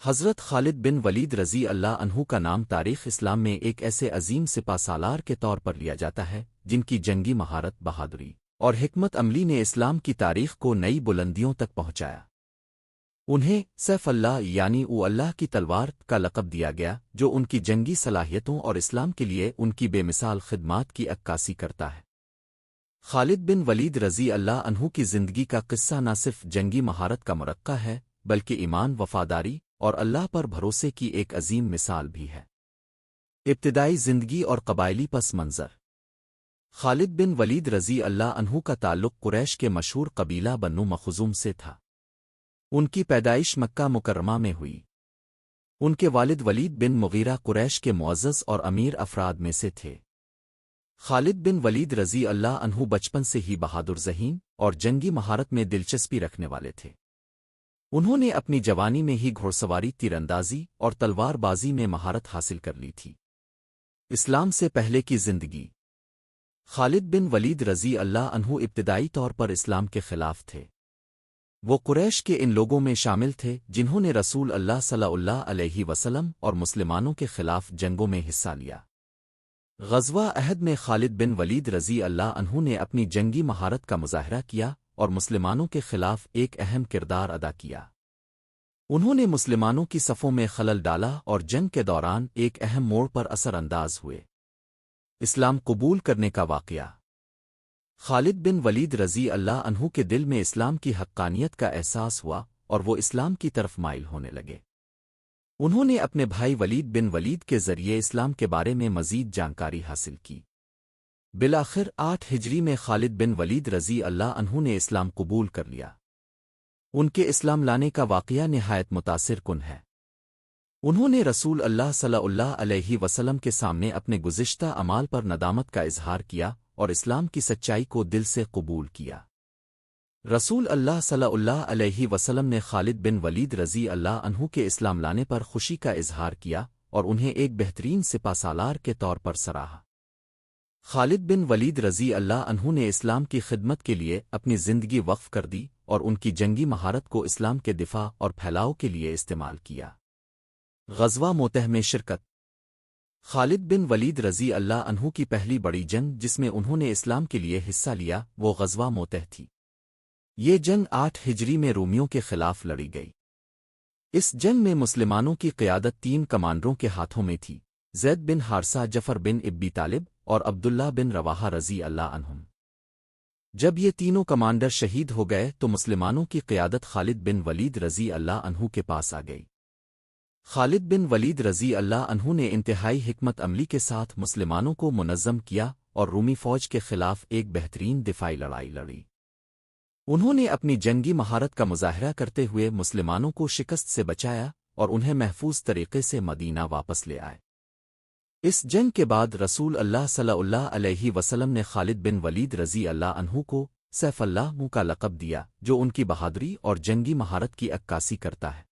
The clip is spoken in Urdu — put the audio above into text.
حضرت خالد بن ولید رضی اللہ عنہ کا نام تاریخ اسلام میں ایک ایسے عظیم سپہ سالار کے طور پر لیا جاتا ہے جن کی جنگی مہارت، بہادری اور حکمت عملی نے اسلام کی تاریخ کو نئی بلندیوں تک پہنچایا۔ انہیں سیف اللہ یعنی او اللہ کی تلوار کا لقب دیا گیا، جو ان کی جنگی صلاحیتوں اور اسلام کے لیے ان کی بے مثال خدمات کی عکاسی کرتا ہے۔ خالد بن ولید رضی اللہ عنہ کی زندگی کا قصہ نہ صرف جنگی مہارت کا مرقع ہے بلکہ ایمان، وفاداری اور اللہ پر بھروسے کی ایک عظیم مثال بھی ہے۔ ابتدائی زندگی اور قبائلی پس منظر۔ خالد بن ولید رضی اللہ عنہ کا تعلق قریش کے مشہور قبیلہ بنو مخزوم سے تھا۔ ان کی پیدائش مکہ مکرمہ میں ہوئی۔ ان کے والد ولید بن مغیرہ قریش کے معزز اور امیر افراد میں سے تھے۔ خالد بن ولید رضی اللہ عنہ بچپن سے ہی بہادر ذہین اور جنگی مہارت میں دلچسپی رکھنے والے تھے۔ انہوں نے اپنی جوانی میں ہی گھوڑ سواری، تیر اندازی اور تلوار بازی میں مہارت حاصل کر لی تھی۔ اسلام سے پہلے کی زندگی۔ خالد بن ولید رضی اللہ عنہ ابتدائی طور پر اسلام کے خلاف تھے۔ وہ قریش کے ان لوگوں میں شامل تھے جنہوں نے رسول اللہ صلی اللہ علیہ وسلم اور مسلمانوں کے خلاف جنگوں میں حصہ لیا۔ غزوہ احد میں خالد بن ولید رضی اللہ عنہ نے اپنی جنگی مہارت کا مظاہرہ کیا اور مسلمانوں کے خلاف ایک اہم کردار ادا کیا۔ انہوں نے مسلمانوں کی صفوں میں خلل ڈالا اور جنگ کے دوران ایک اہم موڑ پر اثر انداز ہوئے۔ اسلام قبول کرنے کا واقعہ۔ خالد بن ولید رضی اللہ عنہ کے دل میں اسلام کی حقانیت کا احساس ہوا اور وہ اسلام کی طرف مائل ہونے لگے۔ انہوں نے اپنے بھائی ولید بن ولید کے ذریعے اسلام کے بارے میں مزید جانکاری حاصل کی۔ بالآخر 8 ہجری میں خالد بن ولید رضی اللہ عنہ نے اسلام قبول کر لیا۔ ان کے اسلام لانے کا واقعہ نہایت متاثر کن ہے۔ انہوں نے رسول اللہ صلی اللہ علیہ وسلم کے سامنے اپنے گزشتہ اعمال پر ندامت کا اظہار کیا اور اسلام کی سچائی کو دل سے قبول کیا۔ رسول اللہ صلی اللہ علیہ وسلم نے خالد بن ولید رضی اللہ عنہ کے اسلام لانے پر خوشی کا اظہار کیا اور انہیں ایک بہترین سپہ سالار کے طور پر سراہا۔ خالد بن ولید رضی اللہ عنہ نے اسلام کی خدمت کے لیے اپنی زندگی وقف کر دی اور ان کی جنگی مہارت کو اسلام کے دفاع اور پھیلاؤ کے لیے استعمال کیا۔ غزوہ موتہ میں شرکت۔ خالد بن ولید رضی اللہ عنہ کی پہلی بڑی جنگ جس میں انہوں نے اسلام کے لیے حصہ لیا وہ غزوہ موتہ تھی۔ یہ جنگ 8 ہجری میں رومیوں کے خلاف لڑی گئی۔ اس جنگ میں مسلمانوں کی قیادت 3 کمانڈروں کے ہاتھوں میں تھی: زید بن حارثہ، جعفر بن ابی طالب اور عبداللہ بن رواحہ رضی اللہ عنہم۔ جب یہ تینوں کمانڈر شہید ہو گئے تو مسلمانوں کی قیادت خالد بن ولید رضی اللہ عنہ کے پاس آ گئی۔ خالد بن ولید رضی اللہ عنہ نے انتہائی حکمت عملی کے ساتھ مسلمانوں کو منظم کیا اور رومی فوج کے خلاف ایک بہترین دفاعی لڑائی لڑی۔ انہوں نے اپنی جنگی مہارت کا مظاہرہ کرتے ہوئے مسلمانوں کو شکست سے بچایا اور انہیں محفوظ طریقے سے مدینہ واپس لے آئے۔ اس جنگ کے بعد رسول اللہ صلی اللہ علیہ وسلم نے خالد بن ولید رضی اللہ عنہ کو سیف اللہ کا لقب دیا، جو ان کی بہادری اور جنگی مہارت کی عکاسی کرتا ہے۔